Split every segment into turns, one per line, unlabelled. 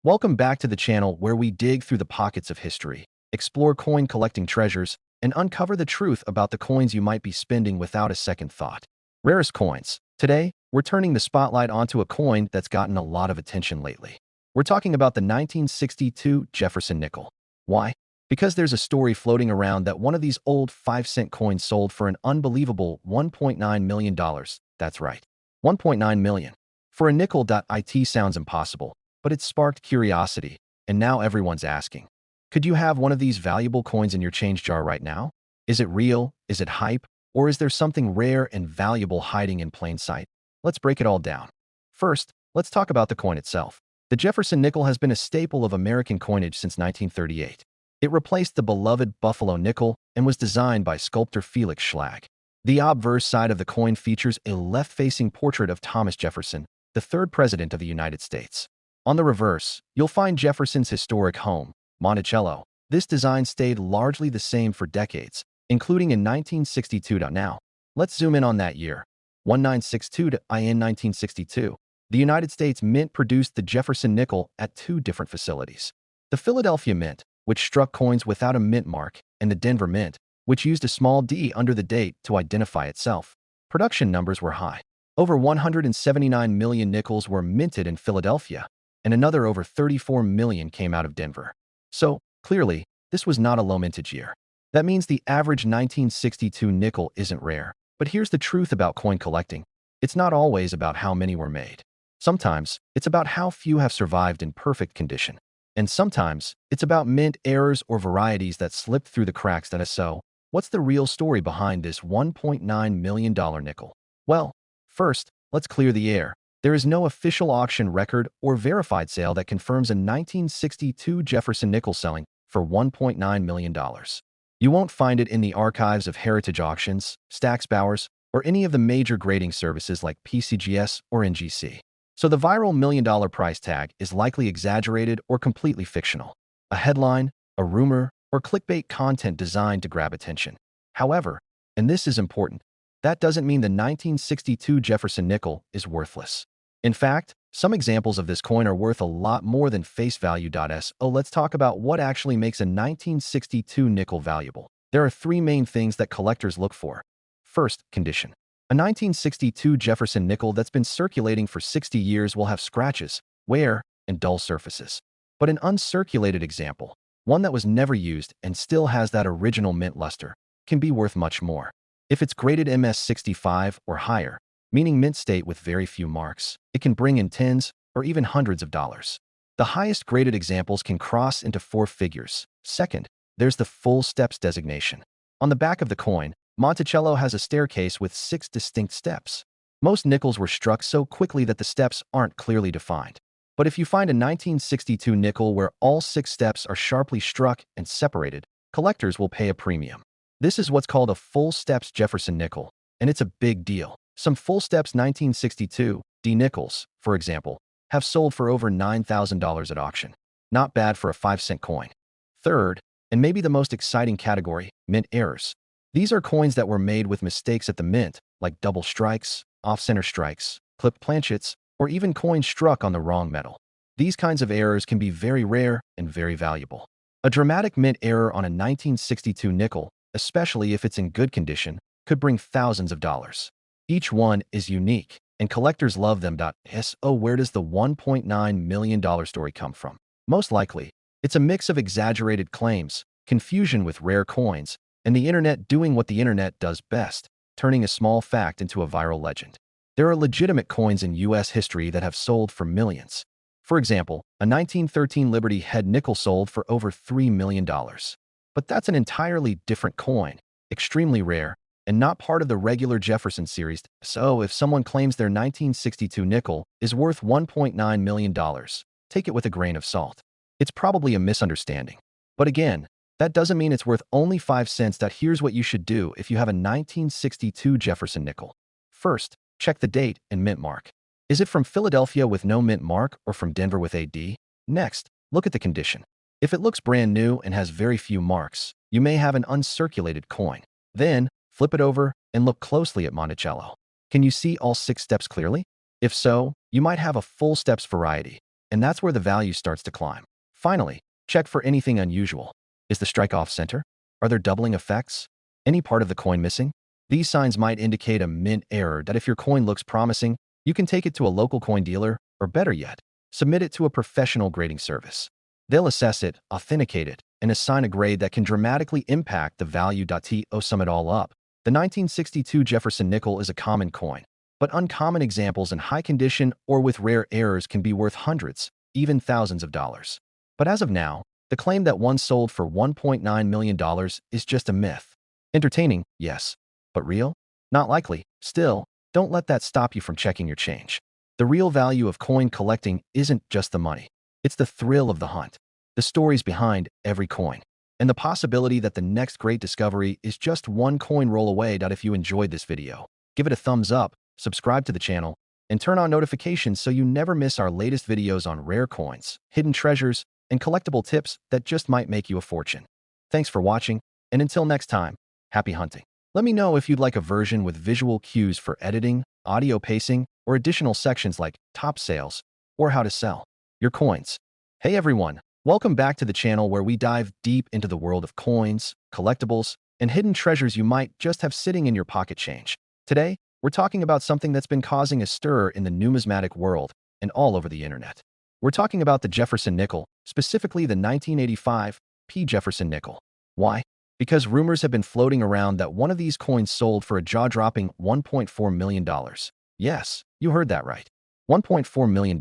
Welcome back to the channel where we dig through the pockets of history, explore coin collecting treasures, and uncover the truth about the coins you might be spending without a second thought. Rarest coins. Today, we're turning the spotlight onto a coin that's gotten a lot of attention lately. We're talking about the 1962 Jefferson nickel. Why? Because there's a story floating around that one of these old 5-cent coins sold for an unbelievable $1.9 million. That's right, $1.9 million. For a nickel. It sounds impossible, but it sparked curiosity, and now everyone's asking, could you have one of these valuable coins in your change jar right now? Is it real? Is it hype? Or is there something rare and valuable hiding in plain sight? Let's break it all down. First, let's talk about the coin itself. The Jefferson nickel has been a staple of American coinage since 1938. It replaced the beloved Buffalo nickel and was designed by sculptor Felix Schlag. The obverse side of the coin features a left-facing portrait of Thomas Jefferson, the third president of the United States. On the reverse, you'll find Jefferson's historic home, Monticello. This design stayed largely the same for decades, including in 1962 to now. Let's zoom in on that year. 1962 to in 1962. The United States Mint produced the Jefferson nickel at two different facilities. The Philadelphia Mint, which struck coins without a mint mark, and the Denver Mint, which used a small d under the date to identify itself. Production numbers were high. Over 179 million nickels were minted in Philadelphia, and another over 34 million came out of Denver. So, clearly, this was not a low mintage year. That means the average 1962 nickel isn't rare. But here's the truth about coin collecting. It's not always about how many were made. Sometimes, it's about how few have survived in perfect condition. And sometimes, it's about mint errors or varieties that slipped through the cracks. So, what's the real story behind this $1.9 million nickel? Well, first, let's clear the air. There is no official auction record or verified sale that confirms a 1962 Jefferson nickel selling for $1.9 million. You won't find it in the archives of heritage auctions, Stack's Bowers, or any of the major grading services like PCGS or NGC. So the viral $1 million price tag is likely exaggerated or completely fictional. A headline, a rumor, or clickbait content designed to grab attention. However, and this is important, that doesn't mean the 1962 Jefferson nickel is worthless. In fact, some examples of this coin are worth a lot more than face value. So let's talk about what actually makes a 1962 nickel valuable. There are three main things that collectors look for. First, condition. A 1962 Jefferson nickel that's been circulating for 60 years will have scratches, wear, and dull surfaces. But an uncirculated example, one that was never used and still has that original mint luster, can be worth much more. If it's graded MS65 or higher, meaning mint state with very few marks, it can bring in tens or even hundreds of dollars. The highest graded examples can cross into four figures. Second, there's the full steps designation. On the back of the coin, Monticello has a staircase with 6 distinct steps. Most nickels were struck so quickly that the steps aren't clearly defined. But if you find a 1962 nickel where all 6 steps are sharply struck and separated, collectors will pay a premium. This is what's called a full steps Jefferson nickel, and it's a big deal. Some full steps 1962 D nickels, for example, have sold for over $9,000 at auction. Not bad for a 5-cent coin. Third, and maybe the most exciting category, mint errors. These are coins that were made with mistakes at the mint, like double strikes, off-center strikes, clipped planchets, or even coins struck on the wrong metal. These kinds of errors can be very rare and very valuable. A dramatic mint error on a 1962 nickel, especially if it's in good condition, could bring thousands of dollars. Each one is unique, and collectors love them. So where does the $1.9 million story come from? Most likely, it's a mix of exaggerated claims, confusion with rare coins, and the internet doing what the internet does best, turning a small fact into a viral legend. There are legitimate coins in U.S. history that have sold for millions. For example, a 1913 Liberty Head nickel sold for over $3 million. But that's an entirely different coin, extremely rare, and not part of the regular Jefferson series. So if someone claims their 1962 nickel is worth $1.9 million, take it with a grain of salt. It's probably a misunderstanding. But again, that doesn't mean it's worth only 5 cents. Here's what you should do if you have a 1962 Jefferson nickel. First, check the date and mint mark. Is it from Philadelphia with no mint mark or from Denver with a D? Next, look at the condition. If it looks brand new and has very few marks, you may have an uncirculated coin. Then, flip it over and look closely at Monticello. Can you see all 6 steps clearly? If so, you might have a full steps variety. and that's where the value starts to climb. Finally, check for anything unusual. Is the strike off center? Are there doubling effects? Any part of the coin missing? These signs might indicate a mint error that if your coin looks promising, you can take it to a local coin dealer, or better yet, submit it to a professional grading service. They'll assess it, authenticate it, and assign a grade that can dramatically impact the value. To sum it all up, the 1962 Jefferson nickel is a common coin, but uncommon examples in high condition or with rare errors can be worth hundreds, even thousands of dollars. But as of now, the claim that one sold for $1.9 million is just a myth. Entertaining, yes, but real? Not likely. Still, don't let that stop you from checking your change. The real value of coin collecting isn't just the money. It's the thrill of the hunt, the stories behind every coin, and the possibility that the next great discovery is just one coin roll away. If you enjoyed this video, give it a thumbs up, subscribe to the channel, and turn on notifications so you never miss our latest videos on rare coins, hidden treasures, and collectible tips that just might make you a fortune. Thanks for watching, and until next time, happy hunting. Let me know if you'd like a version with visual cues for editing, audio pacing, or additional sections like top sales or how to sell your coins. Hey everyone, welcome back to the channel where we dive deep into the world of coins, collectibles, and hidden treasures you might just have sitting in your pocket change. Today, we're talking about something that's been causing a stir in the numismatic world and all over the internet. We're talking about the Jefferson nickel, specifically the 1985 P. Jefferson nickel. Why? Because rumors have been floating around that one of these coins sold for a jaw-dropping $1.4 million. Yes, you heard that right. $1.4 million.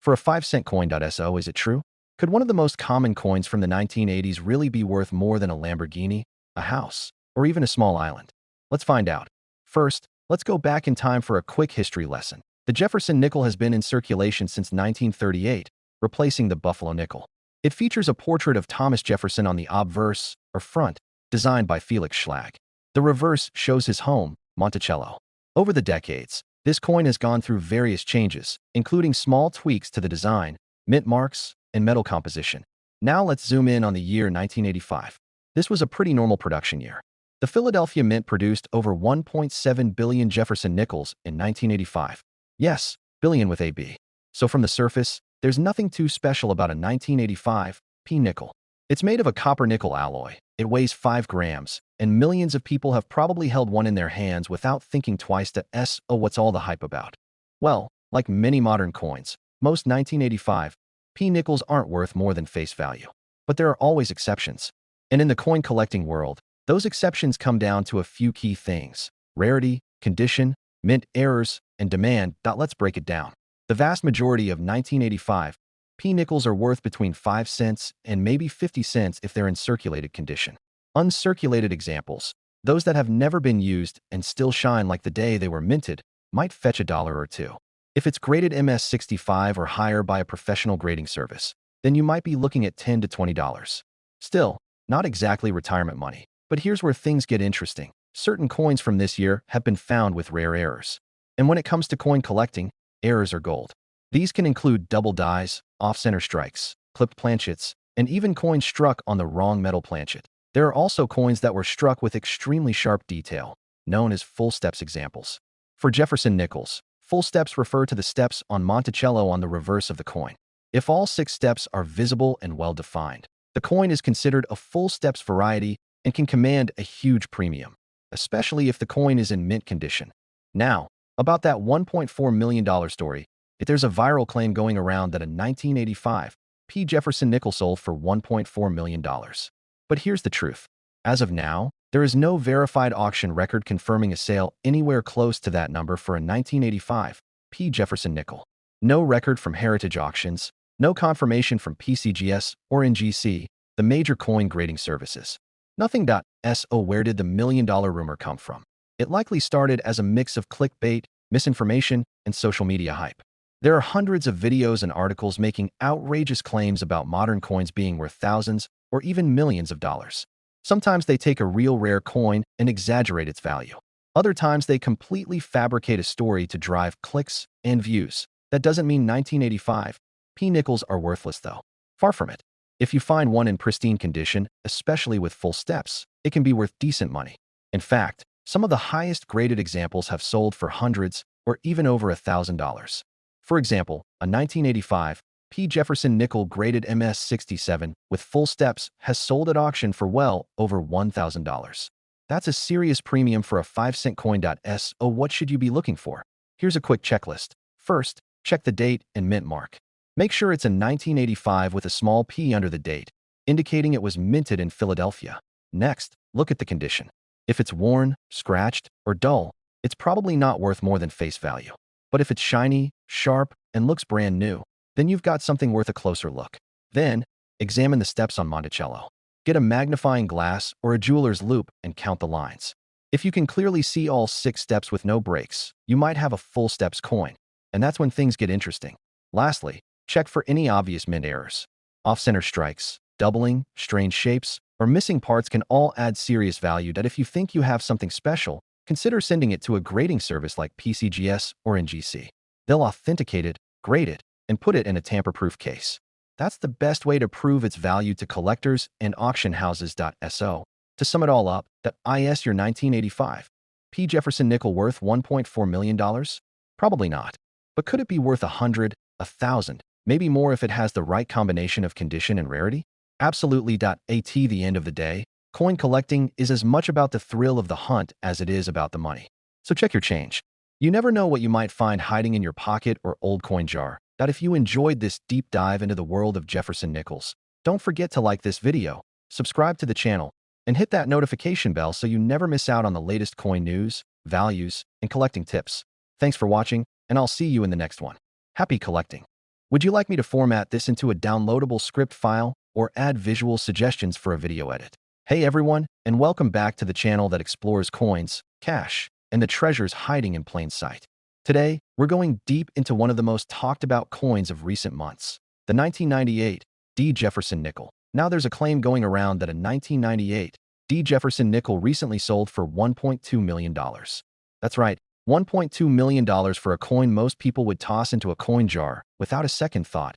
For a 5-cent coin. So is it true? Could one of the most common coins from the 1980s really be worth more than a Lamborghini, a house, or even a small island? Let's find out. First, let's go back in time for a quick history lesson. The Jefferson nickel has been in circulation since 1938, replacing the Buffalo nickel. It features a portrait of Thomas Jefferson on the obverse, or front, designed by Felix Schlag. The reverse shows his home, Monticello. Over the decades, this coin has gone through various changes, including small tweaks to the design, mint marks, and metal composition. Now let's zoom in on the year 1985. This was a pretty normal production year. The Philadelphia Mint produced over 1.7 billion Jefferson nickels in 1985. Yes, billion with a B. So from the surface, there's nothing too special about a 1985 P nickel. It's made of a copper-nickel alloy. It weighs 5 grams, and millions of people have probably held one in their hands without thinking twice. What's all the hype about? Well, like many modern coins, most 1985 P nickels aren't worth more than face value. But there are always exceptions. And in the coin collecting world, those exceptions come down to a few key things: rarity, condition, mint errors, and demand. Let's break it down. The vast majority of 1985 P nickels are worth between 5 cents and maybe 50 cents if they're in circulated condition. Uncirculated examples, those that have never been used and still shine like the day they were minted, might fetch $1 or $2. If it's graded MS-65 or higher by a professional grading service, then you might be looking at $10 to $20. Still, not exactly retirement money. But here's where things get interesting. Certain coins from this year have been found with rare errors. And when it comes to coin collecting, errors are gold. These can include double dies, off-center strikes, clipped planchets, and even coins struck on the wrong metal planchet. There are also coins that were struck with extremely sharp detail, known as full steps examples. For Jefferson nickels, full steps refer to the steps on Monticello on the reverse of the coin. If all 6 steps are visible and well-defined, the coin is considered a full steps variety and can command a huge premium, especially if the coin is in mint condition. Now, about that $1.4 million story, there's a viral claim going around that a 1985 P. Jefferson nickel sold for $1.4 million. But here's the truth. As of now, there is no verified auction record confirming a sale anywhere close to that number for a 1985 P. Jefferson nickel. No record from Heritage Auctions, no confirmation from PCGS or NGC, the major coin grading services. Nothing. So where did the $1 million rumor come from? It likely started as a mix of clickbait, misinformation, and social media hype. There are hundreds of videos and articles making outrageous claims about modern coins being worth thousands or even millions of dollars. Sometimes they take a real rare coin and exaggerate its value. Other times they completely fabricate a story to drive clicks and views. That doesn't mean 1985 P nickels are worthless though. Far from it. If you find one in pristine condition, especially with full steps, it can be worth decent money. In fact, some of the highest graded examples have sold for hundreds or even over $1,000. For example, a 1985 P. Jefferson nickel graded MS67 with full steps has sold at auction for well over $1,000. That's a serious premium for a 5-cent coin. So what should you be looking for? Here's a quick checklist. First, check the date and mint mark. Make sure it's a 1985 with a small p under the date, indicating it was minted in Philadelphia. Next, look at the condition. If it's worn, scratched, or dull, it's probably not worth more than face value. But if it's shiny, sharp, and looks brand new, then you've got something worth a closer look. Then, examine the steps on Monticello. Get a magnifying glass or a jeweler's loupe and count the lines. If you can clearly see all 6 steps with no breaks, you might have a full steps coin. And that's when things get interesting. Lastly, check for any obvious mint errors. Off-center strikes, doubling, strange shapes, or missing parts can all add serious value. That if you think you have something special, consider sending it to a grading service like PCGS or NGC. They'll authenticate it, grade it, and put it in a tamper-proof case. That's the best way to prove its value to collectors and auction houses. So, to sum it all up, that is your 1985 P. Jefferson nickel worth $1.4 million? Probably not. But could it be worth 100, 1,000, maybe more if it has the right combination of condition and rarity? Absolutely. At the end of the day, coin collecting is as much about the thrill of the hunt as it is about the money. So check your change. You never know what you might find hiding in your pocket or old coin jar. That if you enjoyed this deep dive into the world of Jefferson nickels, don't forget to like this video, subscribe to the channel, and hit that notification bell so you never miss out on the latest coin news, values, and collecting tips. Thanks for watching, and I'll see you in the next one. Happy collecting! Would you like me to format this into a downloadable script file or add visual suggestions for a video edit? Hey everyone, and welcome back to the channel that explores coins, cash, and the treasures hiding in plain sight. Today, we're going deep into one of the most talked about coins of recent months, the 1998 D. Jefferson nickel. Now there's a claim going around that a 1998 D. Jefferson nickel recently sold for $1.2 million. That's right, $1.2 million for a coin most people would toss into a coin jar without a second thought.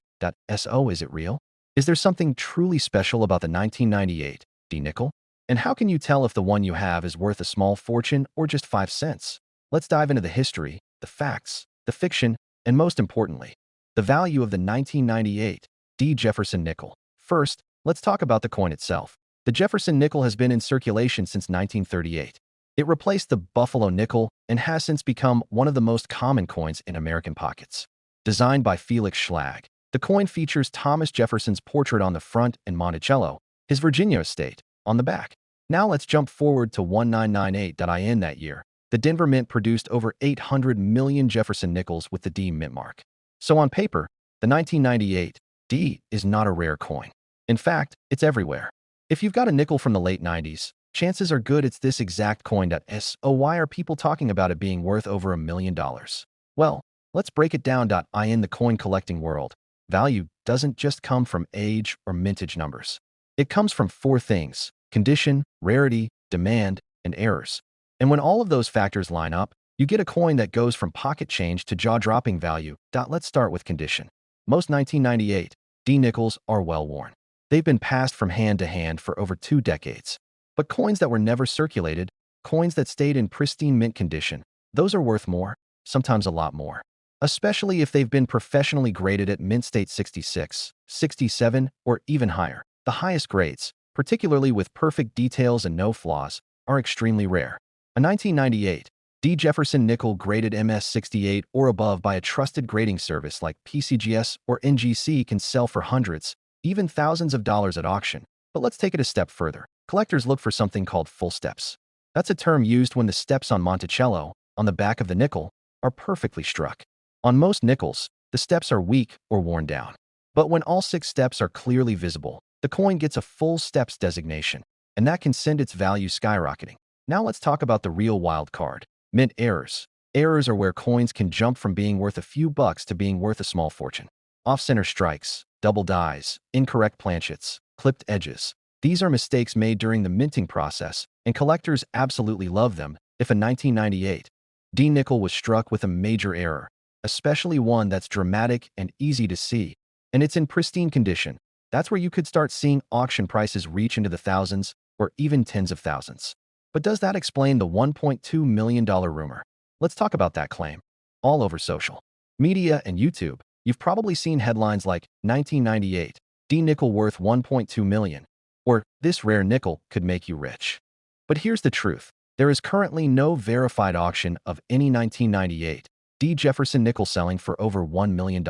So is it real? Is there something truly special about the 1998 D nickel? And how can you tell if the one you have is worth a small fortune or just 5 cents? Let's dive into the history, the facts, the fiction, and most importantly, the value of the 1998 D. Jefferson nickel. First, let's talk about the coin itself. The Jefferson nickel has been in circulation since 1938. It replaced the Buffalo nickel and has since become one of the most common coins in American pockets. Designed by Felix Schlag, the coin features Thomas Jefferson's portrait on the front and Monticello, his Virginia estate, on the back. Now let's jump forward to 1998. In that year, the Denver Mint produced over 800 million Jefferson nickels with the D mint mark. So on paper, the 1998 D is not a rare coin. In fact, it's everywhere. If you've got a nickel from the late 90s, chances are good it's this exact coin. So why are people talking about it being worth over $1 million? Well, let's break it down. In the coin collecting world, value doesn't just come from age or mintage numbers. It comes from 4 things: condition, rarity, demand, and errors. And when all of those factors line up, you get a coin that goes from pocket change to jaw-dropping value. Let's start with condition. Most 1998 D nickels are well-worn. They've been passed from hand to hand for over 2 decades. But coins that were never circulated, coins that stayed in pristine mint condition, those are worth more, sometimes a lot more. Especially if they've been professionally graded at mint state 66, 67, or even higher. The highest grades, particularly with perfect details and no flaws, are extremely rare. A 1998 D. Jefferson nickel graded MS68 or above by a trusted grading service like PCGS or NGC can sell for hundreds, even thousands of dollars at auction. But let's take it a step further. Collectors look for something called full steps. That's a term used when the steps on Monticello, on the back of the nickel, are perfectly struck. On most nickels, the steps are weak or worn down. But when all 6 steps are clearly visible, the coin gets a full steps designation, and that can send its value skyrocketing. Now let's talk about the real wild card: mint errors. Errors are where coins can jump from being worth a few bucks to being worth a small fortune. Off-center strikes, double dies, incorrect planchets, clipped edges. These are mistakes made during the minting process, and collectors absolutely love them. If a 1998 D nickel was struck with a major error, especially one that's dramatic and easy to see, and it's in pristine condition, that's where you could start seeing auction prices reach into the thousands or even tens of thousands. But does that explain the $1.2 million rumor? Let's talk about that claim. All over social media and YouTube, You've probably seen headlines like 1998, D nickel worth 1.2 million, or this rare nickel could make you rich. But here's the truth. There is currently no verified auction of any 1998 D Jefferson nickel selling for over $1 million.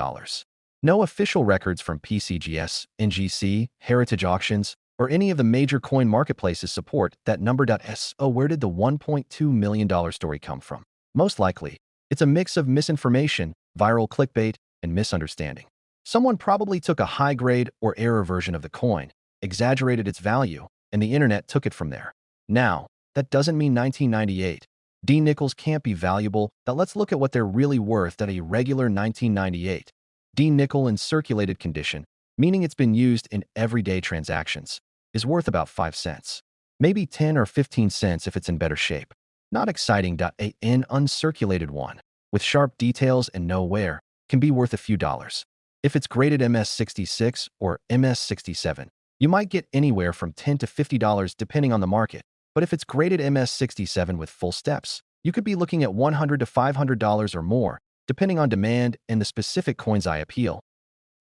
No official records from PCGS, NGC, Heritage Auctions, or any of the major coin marketplaces support that number. So where did the $1.2 million story come from? Most likely, it's a mix of misinformation, viral clickbait, and misunderstanding. Someone probably took a high-grade or error version of the coin, exaggerated its value, and the internet took it from there. Now, that doesn't mean 1998 D nickels can't be valuable. Now let's look at what they're really worth. That a regular 1998 D nickel in circulated condition, meaning it's been used in everyday transactions, is worth about 5 cents. Maybe 10 or 15 cents if it's in better shape. Not exciting. An uncirculated one, with sharp details and no wear, can be worth a few dollars. If it's graded MS66 or MS67, you might get anywhere from $10 to $50 depending on the market. But if it's graded MS67 with full steps, you could be looking at $100 to $500 or more, depending on demand and the specific coin's eye appeal.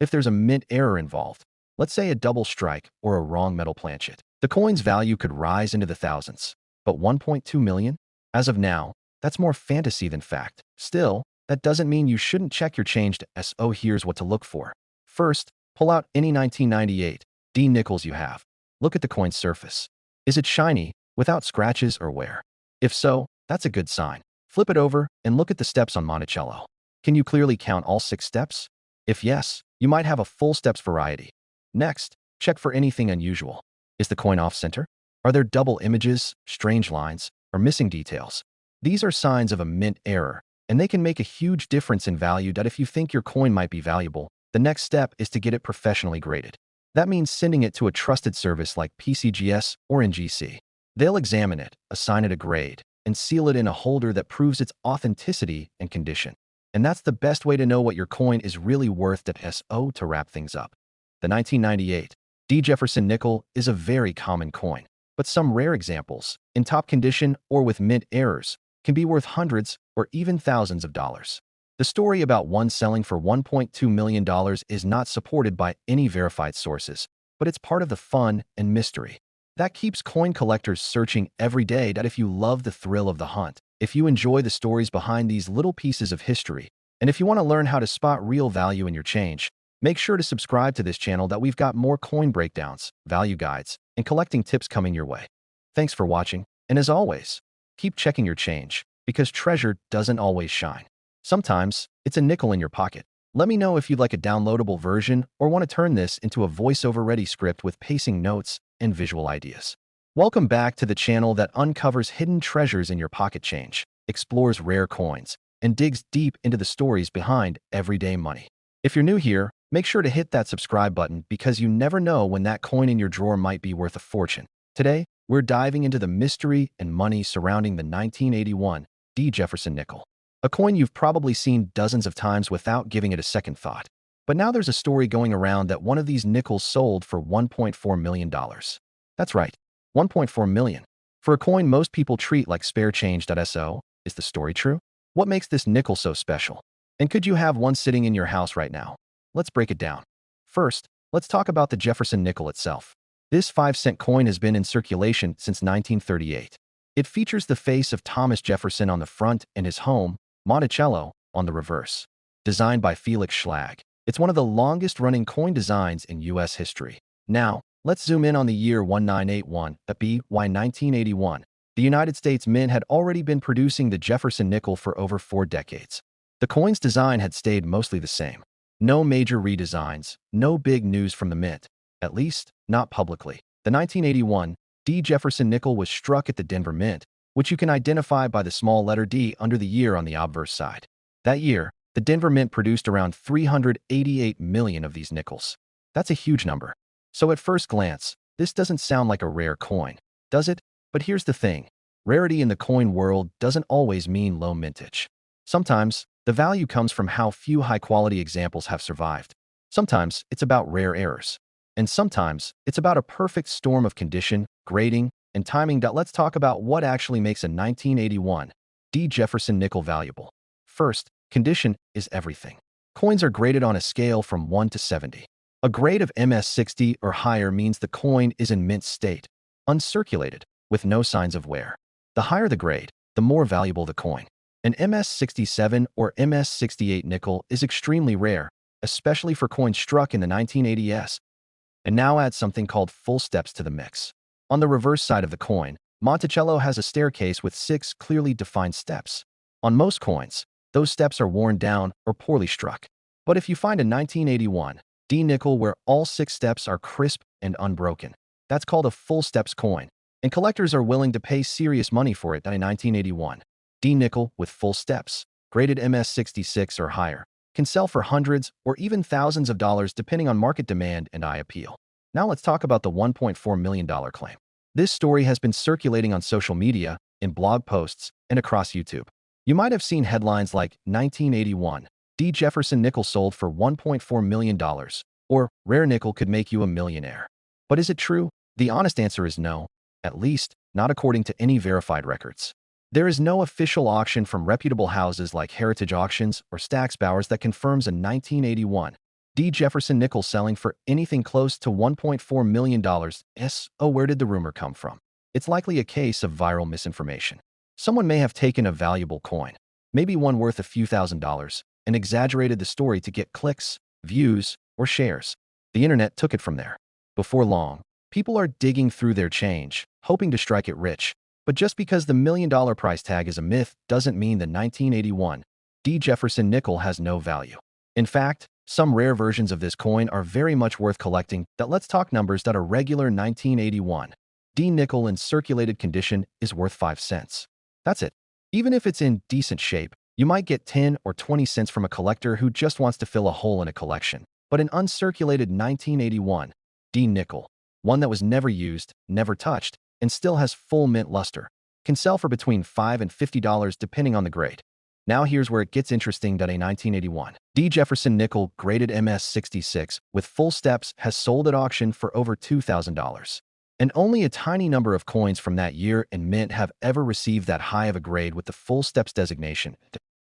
If there's a mint error involved, let's say a double strike or a wrong metal planchet, the coin's value could rise into the thousands. But 1.2 million? As of now, that's more fantasy than fact. Still, that doesn't mean you shouldn't check your change to SO. Here's what to look for. First, pull out any 1998 D nickels you have. Look at the coin's surface. Is it shiny, without scratches or wear? If so, that's a good sign. Flip it over and look at the steps on Monticello. Can you clearly count all 6 steps? If yes, you might have a full steps variety. Next, check for anything unusual. Is the coin off-center? Are there double images, strange lines, or missing details? These are signs of a mint error, and they can make a huge difference in value. If you think your coin might be valuable, the next step is to get it professionally graded. That means sending it to a trusted service like PCGS or NGC. They'll examine it, assign it a grade, and seal it in a holder that proves its authenticity and condition. And that's the best way to know what your coin is really worth. So to wrap things up, the 1998 D Jefferson nickel is a very common coin, but some rare examples, in top condition or with mint errors, can be worth hundreds or even thousands of dollars. The story about one selling for $1.2 million is not supported by any verified sources, but it's part of the fun and mystery that keeps coin collectors searching every day. If you love the thrill of the hunt, if you enjoy the stories behind these little pieces of history, and if you want to learn how to spot real value in your change, make sure to subscribe to this channel. We've got more coin breakdowns, value guides, and collecting tips coming your way. Thanks for watching, and as always, keep checking your change, because treasure doesn't always shine. Sometimes, it's a nickel in your pocket. Let me know if you'd like a downloadable version or want to turn this into a voiceover-ready script with pacing notes and visual ideas. Welcome back to the channel that uncovers hidden treasures in your pocket change, explores rare coins, and digs deep into the stories behind everyday money. If you're new here, make sure to hit that subscribe button because you never know when that coin in your drawer might be worth a fortune. Today, we're diving into the mystery and money surrounding the 1981 D Jefferson nickel. A coin you've probably seen dozens of times without giving it a second thought. But now there's a story going around that one of these nickels sold for $1.4 million. That's right, $1.4 million. For a coin most people treat like spare change. So, is the story true? What makes this nickel so special? And could you have one sitting in your house right now? Let's break it down. First, let's talk about the Jefferson nickel itself. This 5-cent coin has been in circulation since 1938. It features the face of Thomas Jefferson on the front and his home, Monticello, on the reverse. Designed by Felix Schlag, it's one of the longest-running coin designs in U.S. history. Now, let's zoom in on the year 1981. By 1981, the United States Mint had already been producing the Jefferson nickel for over 4 decades. The coin's design had stayed mostly the same. No major redesigns, no big news from the Mint, at least not publicly. The 1981 D Jefferson nickel was struck at the Denver Mint, which you can identify by the small letter D under the year on the obverse side. That year, the Denver Mint produced around 388 million of these nickels. That's a huge number. So at first glance, this doesn't sound like a rare coin, does it? But here's the thing. Rarity in the coin world doesn't always mean low mintage. Sometimes, the value comes from how few high-quality examples have survived. Sometimes, it's about rare errors. And sometimes, it's about a perfect storm of condition, grading, and timing. Let's talk about what actually makes a 1981 D Jefferson nickel valuable. First, condition is everything. Coins are graded on a scale from 1 to 70. A grade of MS-60 or higher means the coin is in mint state, uncirculated, with no signs of wear. The higher the grade, the more valuable the coin. An MS-67 or MS-68 nickel is extremely rare, especially for coins struck in the 1980s. And now add something called full steps to the mix. On the reverse side of the coin, Monticello has a staircase with 6 clearly defined steps. On most coins, those steps are worn down or poorly struck. But if you find a 1981 D nickel where all 6 steps are crisp and unbroken, that's called a full steps coin, and collectors are willing to pay serious money for it. A 1981 D nickel with full steps, graded MS-66 or higher, can sell for hundreds or even thousands of dollars depending on market demand and eye appeal. Now let's talk about the $1.4 million claim. This story has been circulating on social media, in blog posts, and across YouTube. You might have seen headlines like 1981 D Jefferson nickel sold for $1.4 million, or rare nickel could make you a millionaire. But is it true? The honest answer is no, at least not according to any verified records. There is no official auction from reputable houses like Heritage Auctions or Stack's Bowers that confirms a 1981 D Jefferson nickel selling for anything close to $1.4 million. So where did the rumor come from? It's likely a case of viral misinformation. Someone may have taken a valuable coin, maybe one worth a few $1,000s, and exaggerated the story to get clicks, views, or shares. The internet took it from there. Before long, people are digging through their change, hoping to strike it rich. But just because the $1 million price tag is a myth doesn't mean the 1981 D Jefferson nickel has no value. In fact, some rare versions of this coin are very much worth collecting. Let's talk numbers. A regular 1981 D nickel in circulated condition is worth 5 cents. That's it. Even if it's in decent shape, you might get 10 or 20 cents from a collector who just wants to fill a hole in a collection. But an uncirculated 1981 D nickel, one that was never used, never touched, and still has full mint luster, can sell for between $5 and $50 depending on the grade. Now here's where it gets interesting. A 1981 D Jefferson nickel graded MS-66 with full steps has sold at auction for over $2,000. And only a tiny number of coins from that year and mint have ever received that high of a grade with the full steps designation.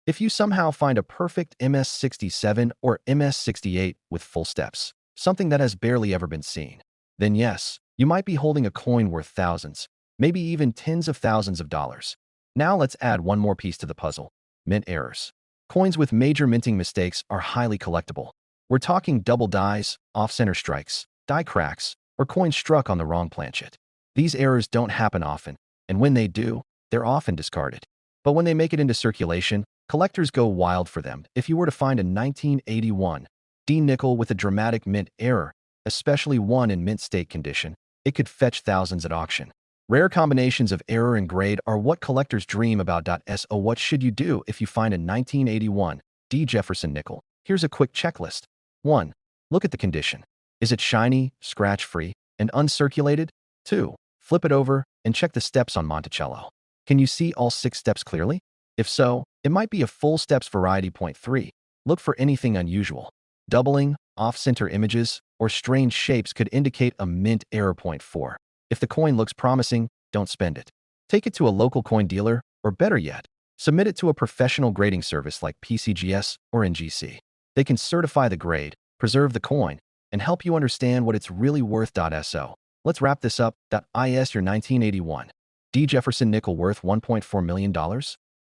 If you somehow find a perfect MS-67 or MS-68 with full steps, something that has barely ever been seen, then yes, you might be holding a coin worth thousands, maybe even tens of thousands of dollars. Now let's add one more piece to the puzzle: mint errors. Coins with major minting mistakes are highly collectible. We're talking double dies, off-center strikes, die cracks, or coins struck on the wrong planchet. These errors don't happen often, and when they do, they're often discarded. But when they make it into circulation, collectors go wild for them. If you were to find a 1981 D nickel with a dramatic mint error, especially one in mint state condition, it could fetch thousands at auction. Rare combinations of error and grade are what collectors dream about. So what should you do if you find a 1981 D Jefferson nickel? Here's a quick checklist. 1. Look at the condition. Is it shiny, scratch-free, and uncirculated? 2. Flip it over and check the steps on Monticello. Can you see all 6 steps clearly? If so, it might be a full steps variety. 3. Look for anything unusual. Doubling, off-center images, or strange shapes could indicate a mint error. 4. If the coin looks promising, don't spend it. Take it to a local coin dealer, or better yet, submit it to a professional grading service like PCGS or NGC. They can certify the grade, preserve the coin, and help you understand what it's really worth. So let's wrap this up. Is your 1981 D Jefferson nickel worth $1.4 million?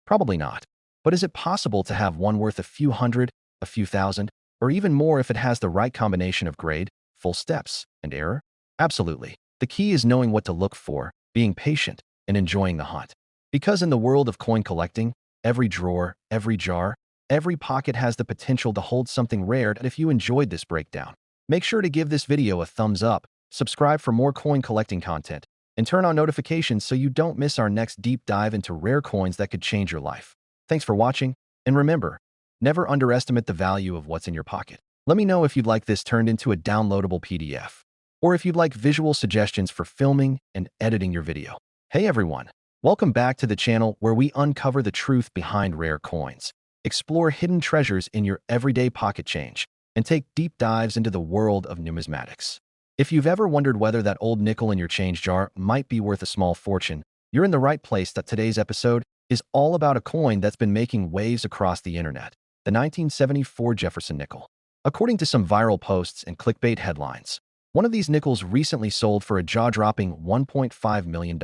Probably not. But is it possible to have one worth a few hundred, a few thousand, or even more if it has the right combination of grade, full steps, and error? Absolutely. The key is knowing what to look for, being patient, and enjoying the hunt. Because in the world of coin collecting, every drawer, every jar, every pocket has the potential to hold something rare. And if you enjoyed this breakdown, make sure to give this video a thumbs up, subscribe for more coin collecting content, and turn on notifications so you don't miss our next deep dive into rare coins that could change your life. Thanks for watching, and remember, never underestimate the value of what's in your pocket. Let me know if you'd like this turned into a downloadable PDF, or if you'd like visual suggestions for filming and editing your video. Hey everyone, welcome back to the channel where we uncover the truth behind rare coins, explore hidden treasures in your everyday pocket change, and take deep dives into the world of numismatics. If you've ever wondered whether that old nickel in your change jar might be worth a small fortune, you're in the right place. Today's episode is all about a coin that's been making waves across the internet. the 1974 Jefferson nickel. According to some viral posts and clickbait headlines, one of these nickels recently sold for a jaw-dropping $1.5 million.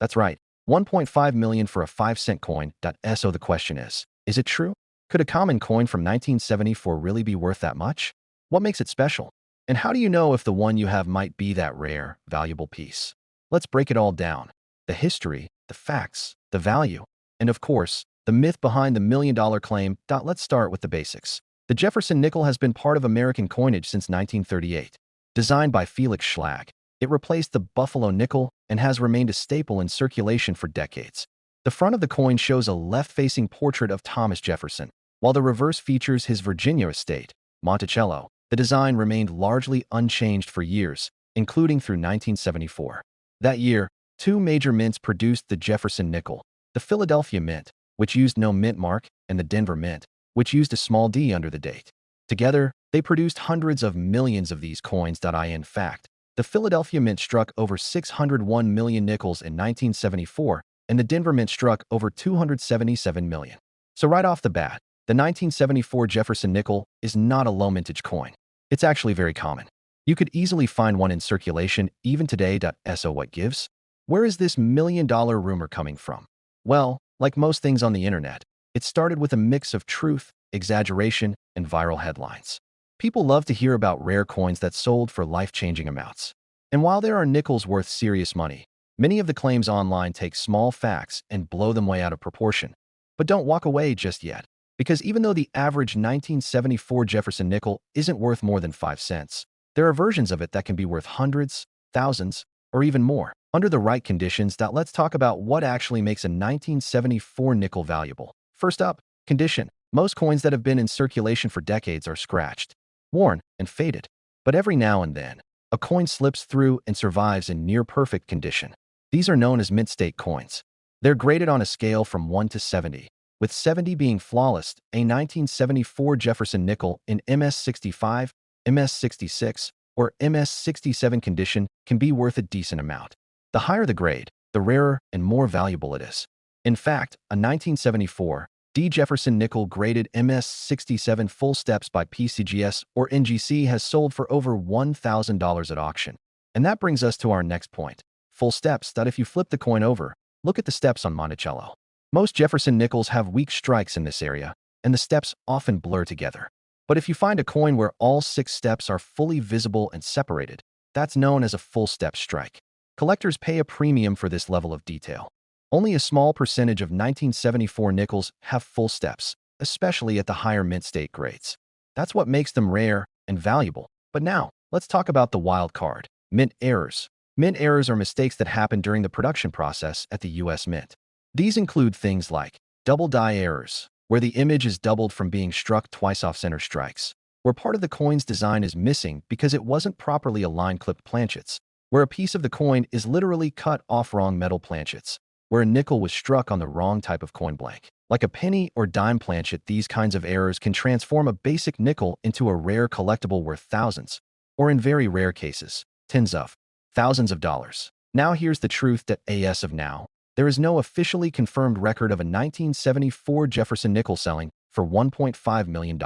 That's right, $1.5 million for a 5-cent coin. So the question is it true? Could a common coin from 1974 really be worth that much? What makes it special? And how do you know if the one you have might be that rare, valuable piece? Let's break it all down. The history, the facts, the value, and of course, the myth behind the million-dollar claim. Let's start with the basics. The Jefferson nickel has been part of American coinage since 1938. Designed by Felix Schlag, it replaced the Buffalo nickel and has remained a staple in circulation for decades. The front of the coin shows a left-facing portrait of Thomas Jefferson, while the reverse features his Virginia estate, Monticello. The design remained largely unchanged for years, including through 1974. That year, two major mints produced the Jefferson nickel: the Philadelphia Mint, which used no mint mark, and the Denver Mint, which used a small d under the date. Together, they produced hundreds of millions of these coins. In fact, the Philadelphia Mint struck over 601 million nickels in 1974, and the Denver Mint struck over 277 million. So right off the bat, the 1974 Jefferson nickel is not a low-mintage coin. It's actually very common. You could easily find one in circulation even today. So what gives? Where is this million-dollar rumor coming from? Well, like most things on the internet, it started with a mix of truth, exaggeration, and viral headlines. People love to hear about rare coins that sold for life-changing amounts. And while there are nickels worth serious money, many of the claims online take small facts and blow them way out of proportion. But don't walk away just yet, because even though the average 1974 Jefferson nickel isn't worth more than 5 cents, there are versions of it that can be worth hundreds, thousands, or even more. Under the right conditions, let's talk about what actually makes a 1974 nickel valuable. First up, condition. Most coins that have been in circulation for decades are scratched, worn, and faded. But every now and then, a coin slips through and survives in near-perfect condition. These are known as mint-state coins. They're graded on a scale from 1 to 70, with 70 being flawless. A 1974 Jefferson nickel in MS65, MS66, or MS67 condition can be worth a decent amount. The higher the grade, the rarer and more valuable it is. In fact, a 1974 D. Jefferson nickel graded MS67 full steps by PCGS or NGC has sold for over $1,000 at auction. And that brings us to our next point. Full steps. If you flip the coin over, look at the steps on Monticello. Most Jefferson nickels have weak strikes in this area, and the steps often blur together. But if you find a coin where all 6 steps are fully visible and separated, that's known as a full step strike. Collectors pay a premium for this level of detail. Only a small percentage of 1974 nickels have full steps, especially at the higher mint state grades. That's what makes them rare and valuable. But now, let's talk about the wild card: mint errors. Mint errors are mistakes that happen during the production process at the U.S. Mint. These include things like double die errors, where the image is doubled from being struck twice off center strikes, where part of the coin's design is missing because it wasn't properly aligned clipped planchets, where a piece of the coin is literally cut off wrong metal planchets, where a nickel was struck on the wrong type of coin blank. Like a penny or dime planchet, these kinds of errors can transform a basic nickel into a rare collectible worth thousands, or in very rare cases, tens of thousands of dollars. Now here's the truth: as of now, there is no officially confirmed record of a 1974 Jefferson nickel selling for $1.5 million.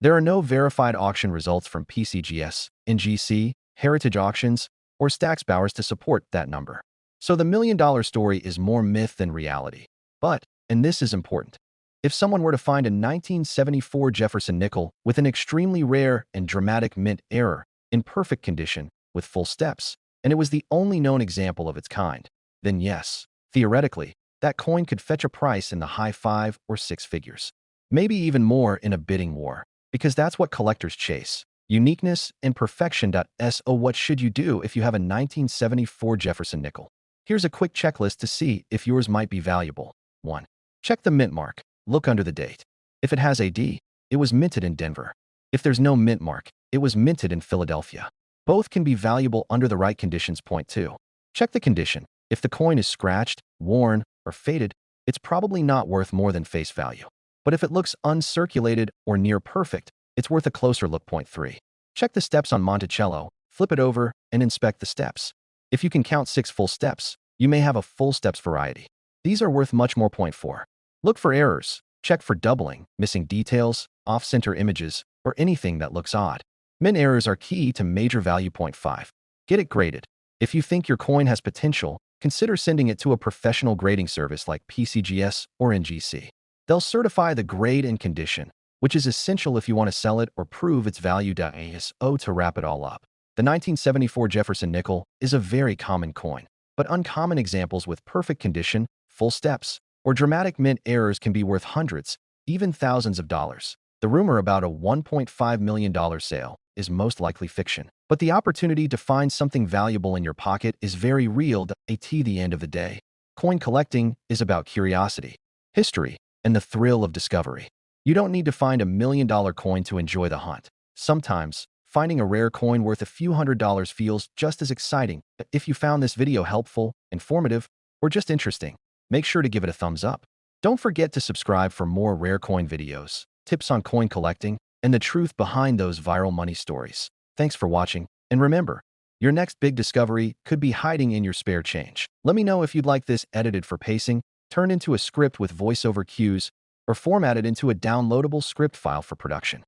There are no verified auction results from PCGS, NGC, Heritage Auctions, or Stack's Bowers to support that number. So the million-dollar story is more myth than reality. But, and this is important, if someone were to find a 1974 Jefferson nickel with an extremely rare and dramatic mint error in perfect condition with full steps, and it was the only known example of its kind, then yes, theoretically, that coin could fetch a price in the high 5 or 6 figures. Maybe even more in a bidding war, because that's what collectors chase: uniqueness and perfection. So what should you do if you have a 1974 Jefferson nickel? Here's a quick checklist to see if yours might be valuable. 1. Check the mint mark. Look under the date. If it has a D, it was minted in Denver. If there's no mint mark, it was minted in Philadelphia. Both can be valuable under the right conditions. Point 2. Check the condition. If the coin is scratched, worn, or faded, it's probably not worth more than face value. But if it looks uncirculated or near perfect, it's worth a closer look. Point 3. Check the steps on Monticello, flip it over, and inspect the steps. If you can count 6 full steps, you may have a full steps variety. These are worth much more. Point 4. Look for errors. Check for doubling, missing details, off-center images, or anything that looks odd. Mint errors are key to major value. Point 5. Get it graded. If you think your coin has potential, consider sending it to a professional grading service like PCGS or NGC. They'll certify the grade and condition, which is essential if you want to sell it or prove its value. So to wrap it all up, the 1974 Jefferson nickel is a very common coin, but uncommon examples with perfect condition, full steps, or dramatic mint errors can be worth hundreds, even thousands of dollars. The rumor about a $1.5 million sale is most likely fiction, but the opportunity to find something valuable in your pocket is very real. At the end of the day, coin collecting is about curiosity, history, and the thrill of discovery. You don't need to find $1 million coin to enjoy the hunt. Sometimes, finding a rare coin worth a few $100s feels just as exciting. If you found this video helpful, informative, or just interesting, make sure to give it a thumbs up. Don't forget to subscribe for more rare coin videos, tips on coin collecting, and the truth behind those viral money stories. Thanks for watching, and remember, your next big discovery could be hiding in your spare change. Let me know if you'd like this edited for pacing, turned into a script with voiceover cues, or formatted into a downloadable script file for production.